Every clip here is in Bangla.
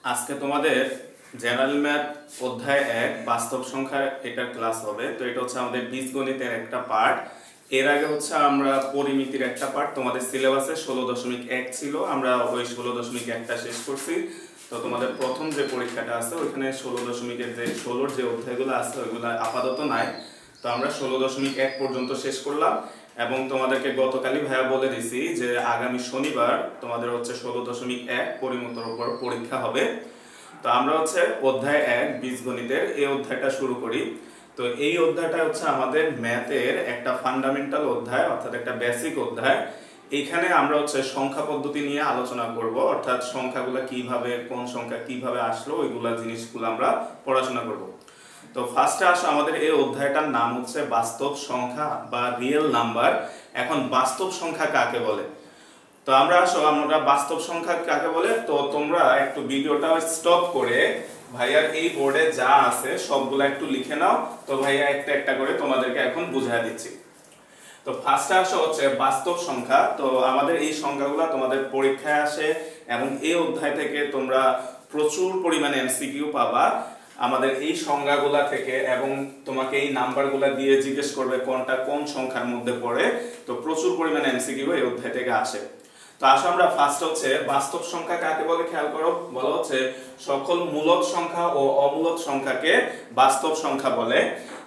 আজকে তোমাদের জেনারেল ম্যাথ অধ্যায় 1 বাস্তব সংখ্যার এটার ক্লাস হবে। তো এটা হচ্ছে আমাদের বীজগণিতের একটা পার্ট। এর আগে হচ্ছে আমরা পরিমিতির একটা পার্ট, তোমাদের সিলেবাসে 16.1 ছিল, আমরা ওই 16.1টা শেষ করছি। তো তোমাদের প্রথম যে পরীক্ষাটা আছে ওইখানে 16.1 যে 16 যে অধ্যায়গুলো আছে ওইগুলো আপাতত নাই। তো আমরা 16.1 পর্যন্ত শেষ করলাম এবং তোমাদেরকে গতকালই ভাইয়া বলে দিছি যে আগামী শনিবার তোমাদের হচ্ছে 16.1 পরিমিতির উপর পরীক্ষা হবে। তো আমরা হচ্ছে অধ্যায় 1 বীজগণিতের এই অধ্যায়টা শুরু করি। তো এই অধ্যায়টা হচ্ছে আমাদের ম্যাথের একটা ফান্ডামেন্টাল অধ্যায়, অর্থাৎ একটা বেসিক অধ্যায়। এইখানে আমরা হচ্ছে সংখ্যা পদ্ধতি নিয়ে আলোচনা করব, অর্থাৎ সংখ্যাগুলো কিভাবে, কোন সংখ্যা কিভাবে আসলো ওইগুলা জিনিসগুলো আমরা পড়াশোনা করব। তো ফার্স্টে আসো, আমাদের এই অধ্যায়টার নাম হচ্ছে বাস্তব সংখ্যা বা রিয়েল নাম্বার। এখন বাস্তব সংখ্যা কাকে বলে? তো আমরা বাস্তব সংখ্যা কাকে বলে, তো তোমরা একটু ভিডিওটা স্টপ করে ভাইয়ার এই বোর্ডে যা আছে সবগুলা একটু লিখে নাও। তো ভাইয়া একটা একটা করে তোমাদেরকে এখন বুঝিয়ে দিচ্ছি। তো ফার্স্টে আসা হচ্ছে বাস্তব সংখ্যা। তো আমাদের এই সংখ্যাগুলো তোমাদের পরীক্ষায় আসে এবং এই অধ্যায় থেকে তোমরা প্রচুর পরিমাণে এমসিকিউ পাবা আমাদের এই সংখ্যাগুলা থেকে, এবং তোমাকে এই নাম্বারগুলা দিয়ে জিজ্ঞেস করবে কোনটা কোন সংখ্যার মধ্যে পড়ে। তো প্রচুর পরিমাণে এমসিকিউ এই অধ্যায় থেকে আসে। তো আসো আমরা ফার্স্ট হচ্ছে বাস্তব সংখ্যা কাকে বলে খেয়াল করো। বলা হচ্ছে সকল মূলদ সংখ্যা ও অমূলদ সংখ্যাকে বাস্তব সংখ্যা বলে।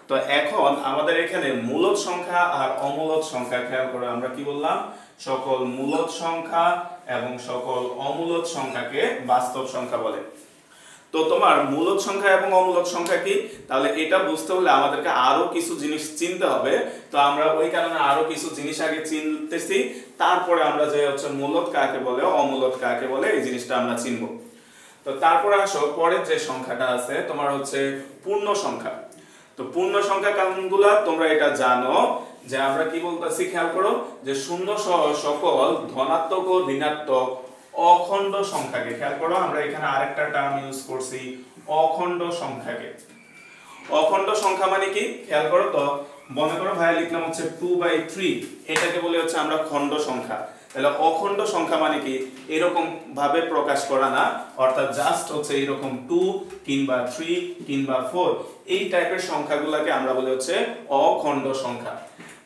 তো এখন আমাদের এখানে মূলদ সংখ্যা আর অমূলদ সংখ্যা খেয়াল করো, আমরা কি বললাম? সকল মূলদ সংখ্যা এবং সকল অমূলদ সংখ্যাকে বাস্তব সংখ্যা বলে। তো তোমার মূলদ সংখ্যা এবং অমূলদ সংখ্যা কি, তাহলে এটা বুঝতে হলে আমাদেরকে আরো কিছু জিনিস চিনতে হবে। তো আমরা ওই কারণে আরো কিছু জিনিস আগে চিনতেছি, তারপরে আমরা যে হচ্ছে মূলদ কাকে বলে অমূলদ কাকে বলে এই জিনিসটা আমরা চিনব। তো তারপরে আসো পরের যে সংখ্যাটা আছে তোমার হচ্ছে পূর্ণ সংখ্যা। তো পূর্ণ সংখ্যা কোনগুলা তোমরা এটা জানো যে আমরা কি বলতেছি, খেয়াল করো যে শূন্য সহ সকল ধনাত্মক ও ঋণাত্মক অখণ্ড সংখ্যাকে, খেয়াল করো আমরা এখানে আরেকটা টার্ম ইউজ করছি অখণ্ড সংখ্যাকে। অখণ্ড সংখ্যা মানে কি খেয়াল করো, তো মনে করো ভাইয়া লিখলাম হচ্ছে 2/3, এটাকে বলে হচ্ছে আমরা খণ্ড সংখ্যা। তাহলে অখণ্ড সংখ্যা মানে কি এরকম ভাবে প্রকাশ করা না, অর্থাৎ জাস্ট হচ্ছে এরকম 2 কিংবা 3 কিংবা 4 এই টাইপের সংখ্যাগুলোকে আমরা বলি হচ্ছে অখণ্ড সংখ্যা।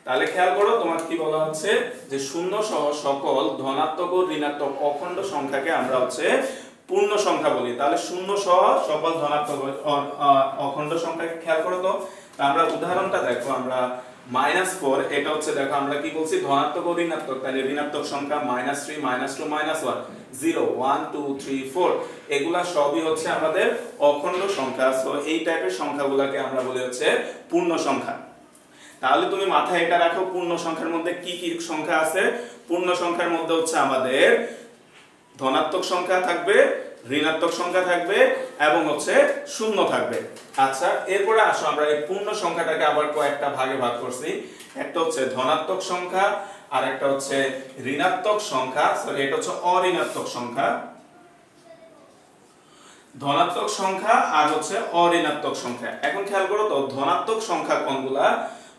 তাহলে খেয়াল করো তোমার কি বলা হচ্ছে যে শূন্য সহ সকল ধনাত্মক ও ঋণাত্মক অখণ্ড সংখ্যাকে আমরা হচ্ছে পূর্ণ সংখ্যা বলি। তাহলে শূন্য সহ সকল ধনাত্মক অখণ্ড সংখ্যাকে খেয়াল করো। তো আমরা উদাহরণটা দেখো, আমরা -4 এটা হচ্ছে দেখো আমরা কি বলছি ধনাত্মক ও ঋণাত্মক, তাহলে ঋণাত্মক সংখ্যা -3 -2 -1 0 1 2 3 4 এগুলা সবই হচ্ছে আমাদের অখণ্ড সংখ্যা। সো এই টাইপের সংখ্যাগুলোকে আমরা বলি হচ্ছে পূর্ণ সংখ্যা। তাহলে তুমি মাথায় এটা রাখো পূর্ণ সংখ্যার মধ্যে কি কি সংখ্যা আছে। পূর্ণ সংখ্যার মধ্যে হচ্ছে আমাদের ধনাত্মক সংখ্যা থাকবে, ঋণাত্মক সংখ্যা থাকবে এবং হচ্ছে শূন্য থাকবে। আচ্ছা, এরপরে আসো আমরা এই পূর্ণ সংখ্যাটাকে আবার কয়েকটা ভাগে ভাগ করছি। একটা হচ্ছে ধনাত্মক সংখ্যা আর একটা হচ্ছে ঋণাত্মক সংখ্যা, সরি এটা হচ্ছে অঋণাত্মক সংখ্যা। ধনাত্মক সংখ্যা আর হচ্ছে অঋণাত্মক সংখ্যা। এখন খেয়াল করো তো ধনাত্মক সংখ্যা কোনগুলা,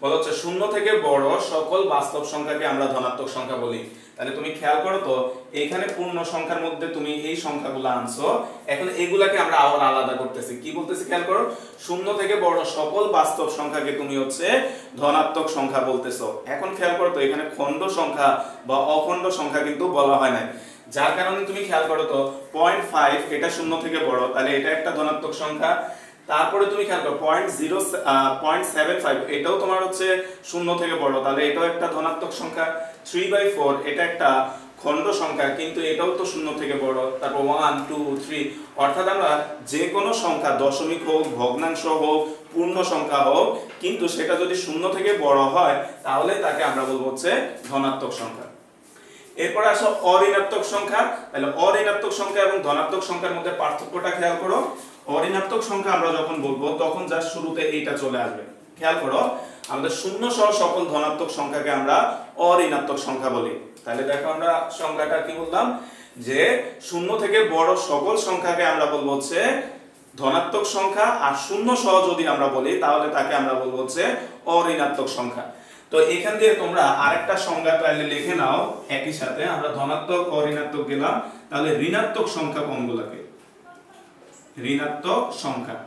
বলা হচ্ছে শূন্য থেকে বড় সকল বাস্তব সংখ্যাকে আমরা ধনাত্মক সংখ্যা বলি। তাহলে তুমি খেয়াল করো তো এখানে পূর্ণ সংখ্যার মধ্যে তুমি এই সংখ্যাগুলো আনছো, এখন এগুলাকে আমরা আবার আলাদা করতেছি। কি বলতেছি খেয়াল করো, শূন্য থেকে বড় সকল বাস্তব সংখ্যাকে তুমি হচ্ছে ধনাত্মক সংখ্যা বলতেছো। এখন খেয়াল করো তো এখানে খণ্ড সংখ্যা বা অখণ্ড সংখ্যা কিন্তু বলা হয় না, যার কারণে তুমি খেয়াল করো তো 0.5 এটা শূন্য থেকে বড়, তাহলে এটা একটা ধনাত্মক সংখ্যা। তারপরে তুমি খেয়াল করো 0.75 এটাও তোমার হচ্ছে শূন্য থেকে বড়, তাহলে এটাও একটা ধনাত্মক সংখ্যা। 3/4 এটা একটা খণ্ড সংখ্যা, কিন্তু এটাও তো শূন্য থেকে বড়। তারপর 1 2 3 অর্থাৎ আমরা যে কোনো সংখ্যা দশমিক হোক, ভগ্নাংশ হোক, পূর্ণ সংখ্যা হোক, কিন্তু সেটা যদি শূন্য থেকে বড় হয় তাহলে তাকে আমরা বলবো হচ্ছে ধনাত্মক সংখ্যা। এরপরে আসো অঋণাত্মক সংখ্যা। তাহলে অঋণাত্মক সংখ্যা এবং ধনাত্মক সংখ্যার মধ্যে পার্থক্যটা খেয়াল করো। অঋণাত্মক সংখ্যা আমরা যখন বলবো তখন জাস্ট শুরুতে এইটা চলে আসবে। খেয়াল করো আমাদের শূন্য সহ সকল ধনাত্মক সংখ্যাকে আমরা অঋণাত্মক সংখ্যা বলি। তাহলে দেখো আমরা সংখ্যাটা কি বললাম যে শূন্য থেকে বড় সকল সংখ্যাকে আমরা বলবো হচ্ছে ধনাত্মক সংখ্যা, আর শূন্য সহ যদি আমরা বলি তাহলে তাকে আমরা বলবো হচ্ছে অঋণাত্মক সংখ্যা। তো এখান দিয়ে তোমরা আরেকটা সংজ্ঞা তাহলে লিখে নাও একই সাথে, আমরা ধনাত্মক ও ঋণাত্মক গেলাম, তাহলে ঋণাত্মক সংখ্যা কোনগুলোকে? ঋণাত্মক সংখ্যা।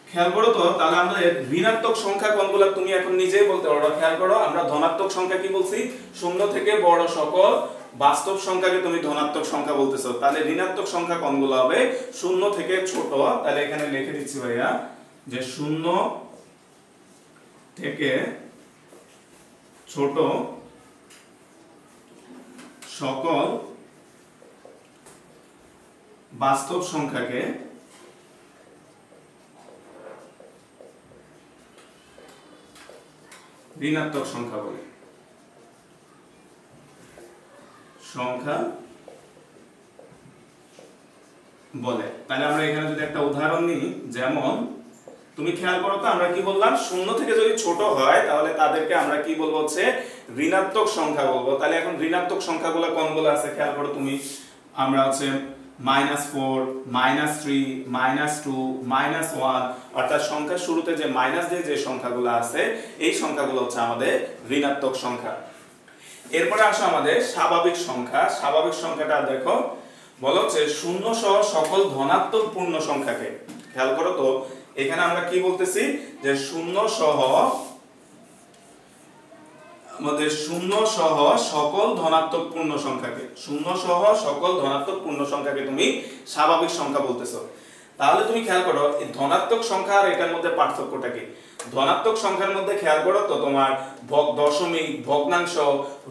খেয়াল করো তো, তাহলে আমরা ঋণাত্মক সংখ্যা কোনগুলো তুমি এখন নিজেই বলতে পারো। খেয়াল করো, আমরা ধনাত্মক সংখ্যা কি বলছি, শূন্য থেকে বড় সকল বাস্তব সংখ্যাকে তুমি ধনাত্মক সংখ্যা বলতেছো। তাহলে ঋণাত্মক সংখ্যা কোনগুলো হবে, শূন্য থেকে ছোট। তাহলে এখানে লিখে দিচ্ছি ভাইয়া যে শূন্য থেকে ছোট সকল বাস্তব সংখ্যাকে ঋণাত্মক সংখ্যা বলে। তাহলে আমরা এখানে যদি একটা উদাহরণ নিই, যেমন তুমি খেয়াল করো তো, আমরা কি বললাম, শূন্য থেকে যদি ছোট হয় তাহলে তাদেরকে আমরা কি বলবো, হচ্ছে ঋণাত্মক সংখ্যা বলবো। তাহলে এখন ঋণাত্মক সংখ্যাগুলো কোনগুলো আছে খেয়াল করো তুমি, আমরা হচ্ছে -4, -3, -2, -1, অর্থাৎ সংখ্যার শুরুতে যে মাইনাস দিয়ে যে সংখ্যাগুলো আছে এই সংখ্যাগুলো হচ্ছে আমাদের ঋণাত্মক সংখ্যা। এরপরে আসো আমাদের স্বাভাবিক সংখ্যা। স্বাভাবিক সংখ্যাটা দেখো, বলা হচ্ছে শূন্য সহ সকল ধনাত্মক পূর্ণ সংখ্যাকে। খেয়াল করো তো, এখানে আমরা কি বলতেছি যে শূন্য সহ আমাদের শূন্য সহ সকল ধনাত্মক পূর্ণ সংখ্যাকে, শূন্য সহ সকল ধনাত্মক পূর্ণ সংখ্যাকে তুমি স্বাভাবিক সংখ্যা বলতেছো। তাহলে তুমি খেয়াল করো, এই ধনাত্মক সংখ্যা আর এটার মধ্যে পার্থক্যটা কি। ধনাত্মক সংখ্যার মধ্যে খেয়াল করো তো, তোমার দশমিক, ভগ্নাংশ,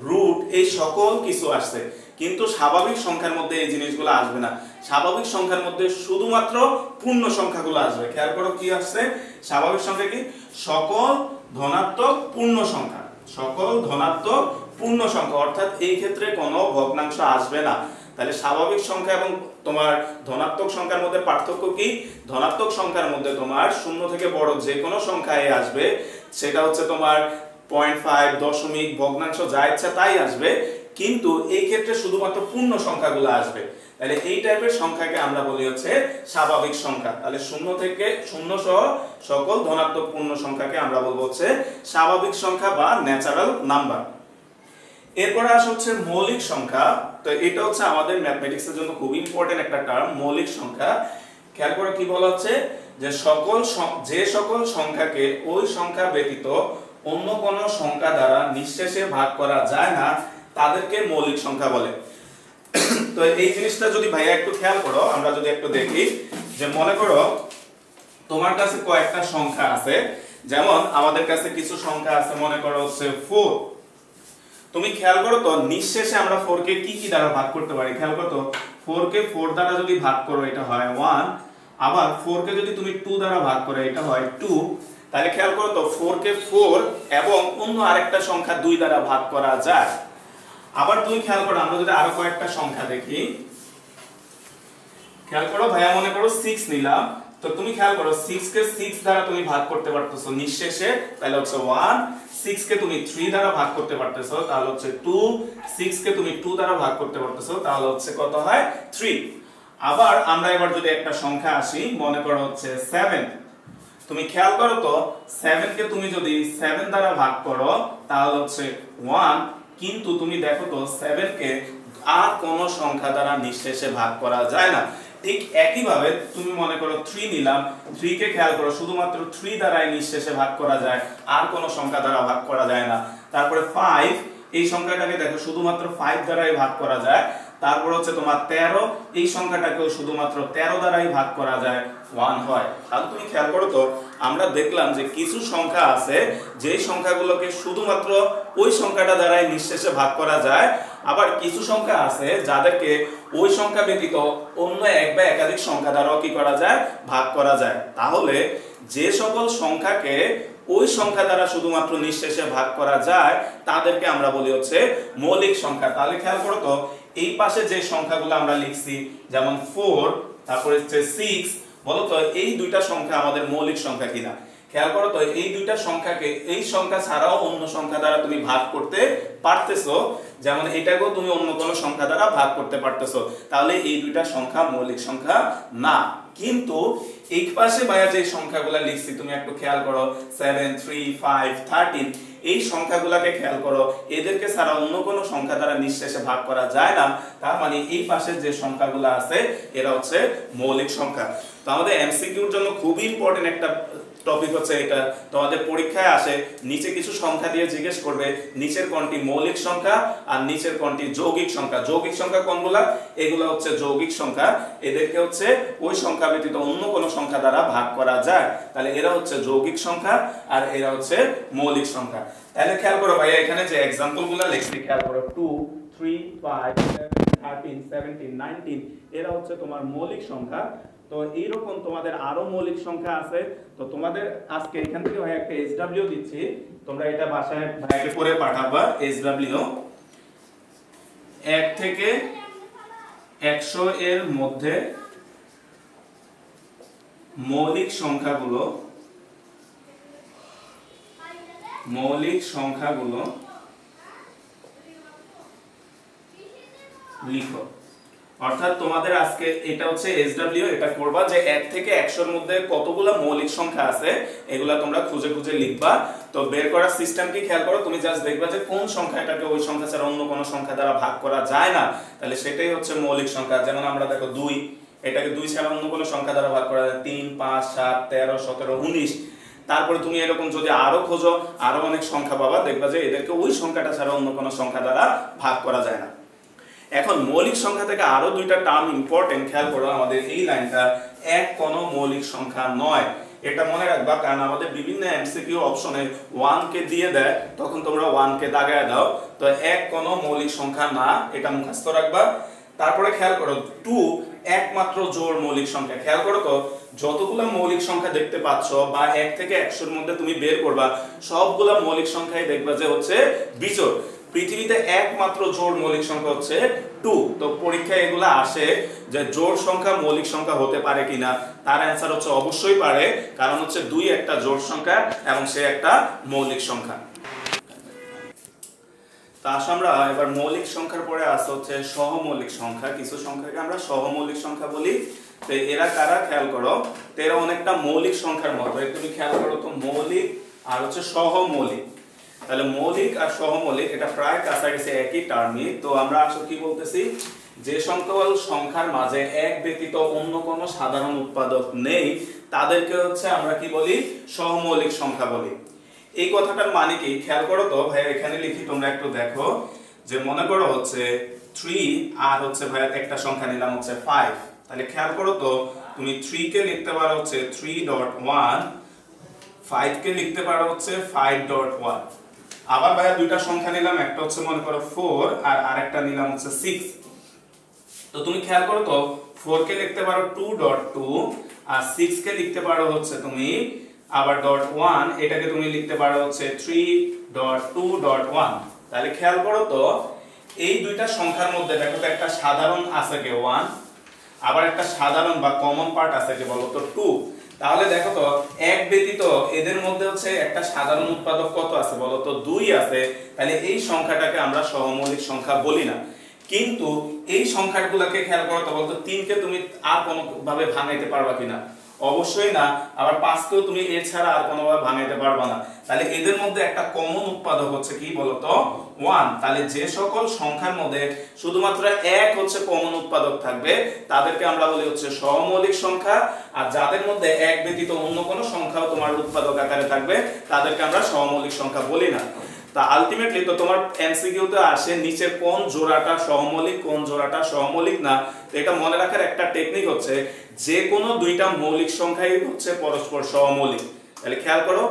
রুট এই সকল কিছু আসছে, কিন্তু স্বাভাবিক সংখ্যার মধ্যে এই জিনিসগুলো আসবে না। স্বাভাবিক সংখ্যার মধ্যে শুধুমাত্র পূর্ণ সংখ্যাগুলো আসবে। খেয়াল করো কি আসছে, স্বাভাবিক সংখ্যা কি, সকল ধনাত্মক পূর্ণ সংখ্যা, সকল ধনাত্মক পূর্ণ সংখ্যা, অর্থাৎ এই ক্ষেত্রে কোনো ভগ্নাংশ আসবে না। তাহলে স্বাভাবিক সংখ্যা এবং তোমার ধনাত্মক সংখ্যার মধ্যে পার্থক্য কি, ধনাত্মক সংখ্যার মধ্যে তোমার শূন্য থেকে বড় যে কোনো সংখ্যায় আসবে, সেটা হচ্ছে তোমার 0.5, দশমিক, ভগ্নাংশ যা ইচ্ছা তাই আসবে, কিন্তু এই ক্ষেত্রে শুধুমাত্র পূর্ণ সংখ্যাগুলো আসবে। তাহলে এই টাইপের সংখ্যাকে আমরা বলি হচ্ছে স্বাভাবিক সংখ্যা। তাহলে শূন্য থেকে শূন্য সহ সকল ধনাত্মক পূর্ণ সংখ্যাকে আমরা বলবো হচ্ছে স্বাভাবিক সংখ্যা বা ন্যাচারাল নাম্বার। এরপরে আসে হচ্ছে মৌলিক সংখ্যা। তো এটা হচ্ছে আমাদের ম্যাথমেটিক্সের জন্য খুব ইম্পর্টেন্ট একটা টার্ম, মৌলিক সংখ্যা। খেয়াল করে কি বলা হচ্ছে, যে যে সকল সংখ্যাকে ওই সংখ্যা ব্যতীত অন্য কোনো সংখ্যা দ্বারা নিঃশেষে ভাগ করা যায় না তাদেরকে মৌলিক সংখ্যা বলে। তো এই জিনিসটা যদি ভাইয়া একটু খেয়াল করো, আমরা যদি একটু দেখি, যে মনে করো তোমার কাছে কয়েকটা সংখ্যা আছে, যেমন আমাদের কাছে কিছু সংখ্যা আছে, মনে করো হচ্ছে 4। তুমি খেয়াল করো তো, নিঃশেষে আমরা 4 কে কি কি দ্বারা ভাগ করতে পারি। খেয়াল করো তো, 4 কে 4 দ্বারা যদি ভাগ করো এটা হয় 1, আবার 4 কে যদি তুমি 2 দ্বারা ভাগ করো এটা হয় 2। তাহলে খেয়াল করো তো, 4 কে 4 এবং অন্য আরেকটা সংখ্যা 2 দ্বারা ভাগ করা যায়। আবার তুমি খেয়াল করো, আমরা যদি আরো কয়েকটা সংখ্যা দেখি, খেয়াল করো ভাইয়া মনে করো 6 নিলাম, তো তুমি খেয়াল করো 6 কে 6 দ্বারা তুমি ভাগ করতে পারতেছো নিঃশেষে, তাহলে হচ্ছে 1। 6 কে তুমি 3 দ্বারা ভাগ করতে পারতেছো, তাহলে হচ্ছে 2। 6 কে তুমি 2 দ্বারা ভাগ করতে পারতেছো, তাহলে হচ্ছে কত হয়, 3। আবার আমরা এবার যদি একটা সংখ্যা আসি, মনে করো হচ্ছে 7। তুমি খেয়াল করো তো, 7 কে তুমি যদি 7 দ্বারা ভাগ করো তাহলে হচ্ছে 1, কিন্তু তুমি দেখো তো 7 কে আর কোন সংখ্যা দ্বারা নিঃশেষে ভাগ করা যায় না। ঠিক একই ভাবে তুমি মনে করো 3 নিলাম, 3 কে খেয়াল করো শুধুমাত্র 3 দ্বারাই নিঃশেষে ভাগ করা যায়, আর কোন সংখ্যা দ্বারা ভাগ করা যায় না। তারপরে 5, এই সংখ্যাটাকে দেখো শুধুমাত্র 5 দ্বারাই ভাগ করা যায়। তারপর হচ্ছে তোমার 13, এই সংখ্যাটাকেও শুধুমাত্র 13 দ্বারাই ভাগ করা যায়, 1 হয়। তাহলে তুমি খেয়াল করো তো, আমরা দেখলাম যে কিছু সংখ্যা আছে যে সংখ্যাগুলোকে শুধুমাত্র ওই সংখ্যাটা দ্বারাই নিঃশেষে ভাগ করা যায়, আবার কিছু সংখ্যা আছে যাদেরকে ওই সংখ্যা ব্যতীত অন্য এক বা একাধিক সংখ্যা দ্বারাও কি করা যায়, ভাগ করা যায়। তাহলে যে সকল সংখ্যাকে ওই সংখ্যা দ্বারা শুধুমাত্র নিঃশেষে ভাগ করা যায় তাদেরকে আমরা বলি হচ্ছে মৌলিক সংখ্যা। তাহলে খেয়াল করো তো, এই পাশে যে সংখ্যাগুলো আমরা লিখছি, যেমন 4, তারপরে হচ্ছে 6, বলো তো এই দুইটা সংখ্যা আমাদের মৌলিক সংখ্যা কিনা। খেয়াল করো তো, এই দুইটা সংখ্যাকে এই সংখ্যা ছাড়াও অন্য সংখ্যা দ্বারা তুমি ভাগ করতে পারতেছো, যেমন এটাকেও তুমি অন্য কোনো সংখ্যা দ্বারা ভাগ করতে পারতেছো, তাহলে এই দুইটা সংখ্যা মৌলিক সংখ্যা না। কিন্তু এই পাশে ভাইয়া যে সংখ্যাগুলো লিখছি তুমি একটু খেয়াল করো, 7, 3, 5, 13, এই সংখ্যাগুলোকে খেয়াল করো, এদেরকে ছাড়া অন্য কোনো সংখ্যা দ্বারা নিঃশেষে ভাগ করা যায় না, তার মানে এই পাশে যে সংখ্যাগুলো আছে এরা হচ্ছে মৌলিক সংখ্যা। তো আমাদের এমসিকিউর জন্য খুবই ইম্পর্টেন্ট একটা টপিক হচ্ছে এটা। তোমাদের পরীক্ষায় আসে নিচে কিছু সংখ্যা দিয়ে জিজ্ঞেস করবে নিচের কোনটি মৌলিক সংখ্যা আর নিচের কোনটি যৌগিক সংখ্যা। যৌগিক সংখ্যা কোনগুলা? এগুলো হচ্ছে যৌগিক সংখ্যা, এদেরকে হচ্ছে ওই সংখ্যা ব্যতীত অন্য কোনো সংখ্যা দ্বারা ভাগ করা যায়, তাহলে এরা হচ্ছে যৌগিক সংখ্যা আর এরা হচ্ছে মৌলিক সংখ্যা। তাহলে খেয়াল করো ভাইয়া, এখানে যে এক্সাম্পলগুলো লিখছি খেয়াল করো, 2 3 5 7 13 17 19 এরা হচ্ছে তোমার মৌলিক সংখ্যা। তো এইরকম তোমাদের আরো মৌলিক সংখ্যা আছে। তো তোমাদের আজকে এখান থেকে ভাই একটা SW দিচ্ছি, তোমরা এটা বাসায় ভাইকে করে পাঠাবা। SW 1 থেকে 100 এর মধ্যে মৌলিক সংখ্যাগুলো লিখো। অর্থাৎ তোমাদের আজকে এটা হচ্ছে SW, এটা করবা যে 1 থেকে 100 এর মধ্যে কতগুলো মৌলিক সংখ্যা আছে এগুলা তোমরা খুঁজে খুঁজে লিখবা। তো বের করার সিস্টেম কি খেয়াল করো, তুমি জাস্ট দেখবা যে কোন সংখ্যাটাকে ওই সংখ্যা ছাড়া অন্য কোনো সংখ্যা দ্বারা ভাগ করা যায় না, তাহলে সেটাই হচ্ছে মৌলিক সংখ্যা। যেমন আমরা দেখো 2, এটাকে 2 ছাড়া অন্য কোনো সংখ্যা দ্বারা ভাগ করা যায়, 3 5 7 13 17 19। তারপরে তুমি এরকম যদি আরো খোঁজো আরো অনেক সংখ্যা পাবা, দেখবা যে এদেরকে ওই সংখ্যাটা ছাড়া অন্য কোনো সংখ্যা দ্বারা ভাগ করা যায় না। এখন মৌলিক সংখ্যা থেকে আরো দুইটা টার্ম ইম্পর্টেন্ট, খেয়াল করো আমাদের এই লাইনটা, এক কোনো মৌলিক সংখ্যা নয়, এটা মনে রাখবা, কারণ আমাদের বিভিন্ন এমসিকিউ অপশনে 1 কে দিয়ে দেয়, তখন তোমরা 1 কে দাগায় দাও। তো এক কোনো মৌলিক সংখ্যা না, এটা মুখস্থ রাখবা। তারপরে খেয়াল করো 2 একমাত্র জোড় মৌলিক সংখ্যা। খেয়াল করো তো যতগুলো মৌলিক সংখ্যা দেখতে পাচ্ছ বা 1 থেকে 100 এর মধ্যে তুমি বের করবা, সবগুলা মৌলিক সংখ্যাই দেখবা যে হচ্ছে বিজোড়। পৃথিবীতে একমাত্র জোড় মৌলিক সংখ্যা হচ্ছে 2। তো পরীক্ষায় এগুলা আসে যে জোড় সংখ্যা মৌলিক সংখ্যা হতে পারে কিনা, তার অ্যান্সার হচ্ছে অবশ্যই পারে, কারণ হচ্ছে 2 একটা জোড় সংখ্যা এবং সে একটা মৌলিক সংখ্যা। তা আসলে আমরা এবার মৌলিক সংখ্যার পরে আসছে হচ্ছে সহমৌলিক সংখ্যা। কিছু সংখ্যাকে আমরা সহমৌলিক সংখ্যা বলি। তো এরা কারা খেয়াল করো, তো এরা অনেকটা মৌলিক সংখ্যার মতো। তুমি খেয়াল করো তো, মৌলিক আর হচ্ছে সহমৌলিক। তাহলে মৌলিক আর সহমৌলিক এটা প্রায় কাছাকাছি একই টার্মই। তো আমরা আসলে কি বলতেছি, যে সকল সংখ্যার মাঝে এক ব্যতীত অন্য কোনো সাধারণ উৎপাদক নেই তাদেরকে হচ্ছে আমরা কি বলি, সহমৌলিক সংখ্যা বলি। এই কথাটার মানে কি খেয়াল করো তো ভাই, এখানে লিখি তোমরা একটু দেখো, যে মনে করো হচ্ছে 3 আর হচ্ছে ভাই একটা সংখ্যা নিলাম হচ্ছে 5। তাহলে খেয়াল করো তো, তুমি 3 কে লিখতে পারো হচ্ছে 3.1, 5 কে লিখতে পারো হচ্ছে 5.1। আবার ভাই দুইটা সংখ্যা নিলাম, একটা হচ্ছে মনে করো 4 আর আরেকটা নিলাম হচ্ছে 6। তো তুমি খেয়াল করো তো 4 কে লিখতে পারো 2.2 আর 6 কে লিখতে পারো হচ্ছে তুমি আবার .1, এটাকে তুমি লিখতে পারো হচ্ছে 3.2.1। তাহলে খেয়াল করো তো এই দুইটা সংখ্যার মধ্যে দেখো তো একটা সাধারণ আছে কে 1, আবার একটা সাধারণ বা কমন পার্ট আছে কে বলো তো 2। তাহলে দেখো তো এক ব্যতীত এদের মধ্যে হচ্ছে একটা সাধারণ উৎপাদক কত আছে বলো তো, 2 আছে। তাহলে এই সংখ্যাটাকে আমরা সহমৌলিক সংখ্যা বলি না। কিন্তু এই সংখ্যাগুলোকে খেয়াল করো তো, বলতো 3 কে তুমি আর কোনো ভাবে ভাঙাইতে পারবা কিনা, অবশ্যই না। আবার 5 কেও তুমি এর ছাড়া আর কোনোভাবে ভাঙাইতে পারবা না। তাহলে এদের মধ্যে একটা কমন উৎপাদক হচ্ছে কি বলতো, 1। তাহলে যে সকল সংখ্যার মধ্যে শুধুমাত্র এক হচ্ছে কমন উৎপাদক থাকবে তাদেরকে আমরা বলি হচ্ছে সহমৌলিক সংখ্যা, আর যাদের মধ্যে এক ব্যতীত অন্য কোনো সংখ্যাও তোমার উৎপাদক আকারে থাকবে তাদেরকে আমরা সহমৌলিক সংখ্যা বলি না। তা আলটিমেটলি তো তোমার এমসিকিউতে আসে নিচের কোন জোড়াটা সহমৌলিক, কোন জোড়াটা সহমৌলিক না। তো এটা মনে রাখার একটা টেকনিক হচ্ছে যে কোনো দুইটা মৌলিক সংখ্যাই হচ্ছে পরস্পর সহমৌলিক। তাহলে খেয়াল করো,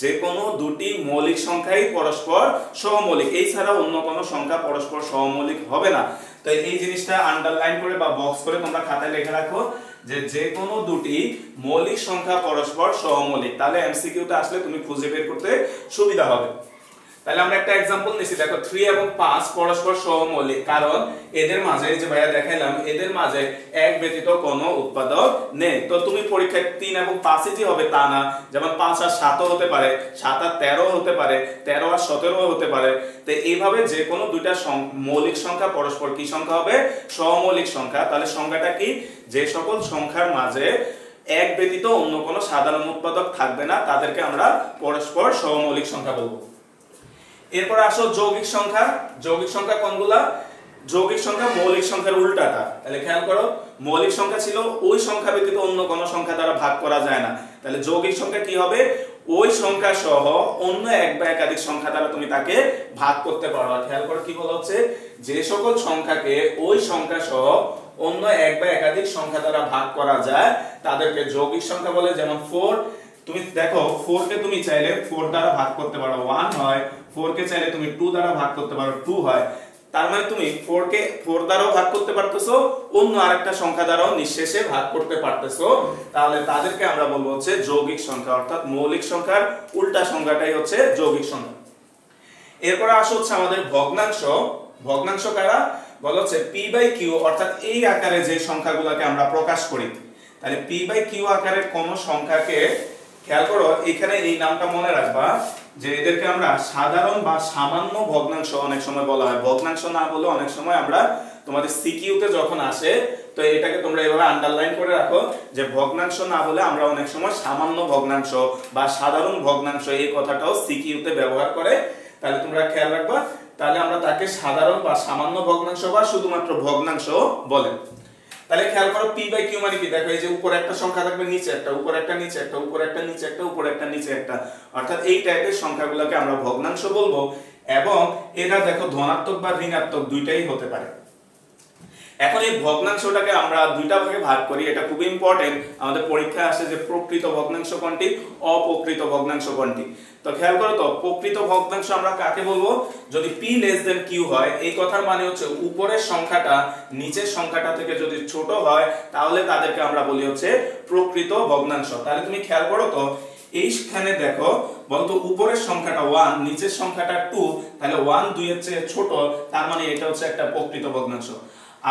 যে কোনো দুটি মৌলিক সংখ্যাই পরস্পর সহমৌলিক, এই ছাড়া অন্য কোনো সংখ্যা পরস্পর সহমৌলিক হবে না। তো এই জিনিসটা আন্ডারলাইন করে বা বক্স করে তোমরা খাতায় লিখে রাখো যে যে কোনো দুটি মৌলিক সংখ্যা পরস্পর সহমৌলিক, তাহলে এমসিকিউতে আসলে তুমি খুঁজে বের করতে সুবিধা হবে। তাহলে আমরা একটা एग्जांपल নিছি, দেখো 3 এবং 5 পরস্পর সহমৌলিক, কারণ এদের মাঝে যে ভাইয়া দেখাইলাম এদের মাঝে এক ব্যতীত কোনো উৎপাদক নেই। তো তুমি পরীক্ষায় 3 এবং 5 ই হবে তা না, যেমন 5 আর 7 ও হতে পারে, 7 আর 13 হতে পারে, 13 আর 17 হতে পারে। তো এইভাবে যে কোনো দুইটা মৌলিক সংখ্যা পরস্পর কি সংখ্যা হবে, সহমৌলিক সংখ্যা। তাহলে সংখ্যাটা কি, যে সকল সংখ্যার মাঝে এক ব্যতীত অন্য কোনো সাধারণ উৎপাদক থাকবে না তাদেরকে আমরা পরস্পর সহমৌলিক সংখ্যা বলবো। এরপর আসো যৌগিক সংখ্যা। যৌগিক সংখ্যা কোনগুলা? যৌগিক সংখ্যা মৌলিক সংখ্যার উল্টাটা। তাহলে খেয়াল করো, মৌলিক সংখ্যা ছিল ওই সংখ্যা ব্যতীত অন্য কোনো সংখ্যা দ্বারা ভাগ করা যায় না। তাহলে যৌগিক সংখ্যা কি হবে? ওই সংখ্যা সহ অন্য এক বা একাধিক সংখ্যা দ্বারা তুমি তাকে ভাগ করতে পারো। খেয়াল করো কি বলা হচ্ছে, যে সকল সংখ্যাকে ওই সংখ্যা সহ অন্য এক বা একাধিক সংখ্যা দ্বারা ভাগ করা যায় তাদেরকে যৌগিক সংখ্যা বলে। যেমন 4, তুমি দেখো 4 কে তুমি চাইলে 4 দ্বারা ভাগ করতে পারো 1 হয়, 4 কে চাইলে তুমি 2 দ্বারা ভাগ করতে পারো 2 হয়। তার মানে তুমি 4 কে 4 দ্বারাও ভাগ করতে পারতেছো, অন্য আরেকটা সংখ্যা দ্বারাও নিঃশেষে ভাগ করতে পারতেছো। তাহলে তাদেরকে আমরা বলবো হচ্ছে যৌগিক সংখ্যা, অর্থাৎ মৌলিক সংখ্যার উল্টা সংখ্যাটাই হচ্ছে যৌগিক সংখ্যা। এরপর আসো হচ্ছে আমাদের ভগ্নাংশ। ভগ্নাংশ কারা? বলা হচ্ছে p/q, অর্থাৎ এই আকারে যে সংখ্যাগুলোকে আমরা প্রকাশ করি। তাহলে p/q আকারের কোন সংখ্যাকে, খেয়াল করো এখানে এই নামটা মনে রাখবা যে এদেরকে আমরা সাধারণ বা সামান্য ভগ্নাংশ অনেক সময় বলা হয়। ভগ্নাংশ না বলে অনেক সময় আমরা তোমাদের সিকিউতে যখন আসে তো এটাকে তোমরা এভাবে আন্ডারলাইন করে রাখো যে ভগ্নাংশ না বলে আমরা অনেক সময় সামান্য ভগ্নাংশ বা সাধারণ ভগ্নাংশ এই কথাটাও সিকিউতে ব্যবহার করে। তাহলে তোমরা খেয়াল রাখবা, তাহলে আমরা তাকে সাধারণ বা সামান্য ভগ্নাংশ বা শুধুমাত্র ভগ্নাংশ বলে। তাহলে খেয়াল করো p/q মানে কি? দেখো এই যে উপরে একটা সংখ্যা থাকবে, নিচে একটা, উপরে একটা, নিচে একটা, উপরে একটা, নিচে একটা, উপরে একটা, নিচে একটা, অর্থাৎ এই টাইপের সংখ্যাগুলোকে আমরা ভগ্নাংশ বলবো। এবং এরা দেখো ধনাত্মক বা ঋণাত্মক দুইটাই হতে পারে। এখন এই ভগ্নাংশটাকে আমরা দুইটা ভাগে ভাগ করি, এটা খুব ইম্পর্টেন্ট। আমাদের পরীক্ষায় আসে যে প্রকৃত ভগ্নাংশ কোনটি, অপ্রকৃত ভগ্নাংশ কোনটি। তো খেয়াল করো তো, প্রকৃত ভগ্নাংশ আমরা কাকে বলবো? যদি p<q হয়, এই কথার মানে হচ্ছে উপরের সংখ্যাটা নিচের সংখ্যাটা থেকে যদি ছোট হয় তাহলে তাদেরকে আমরা বলি হচ্ছে প্রকৃত ভগ্নাংশ। তাহলে তুমি খেয়াল করো তো, এইখানে দেখো বলতো উপরের সংখ্যাটা 1, নিচের সংখ্যাটা 2, তাহলে 1 2 এর চেয়ে ছোট, তার মানে এটা হচ্ছে একটা প্রকৃত ভগ্নাংশ।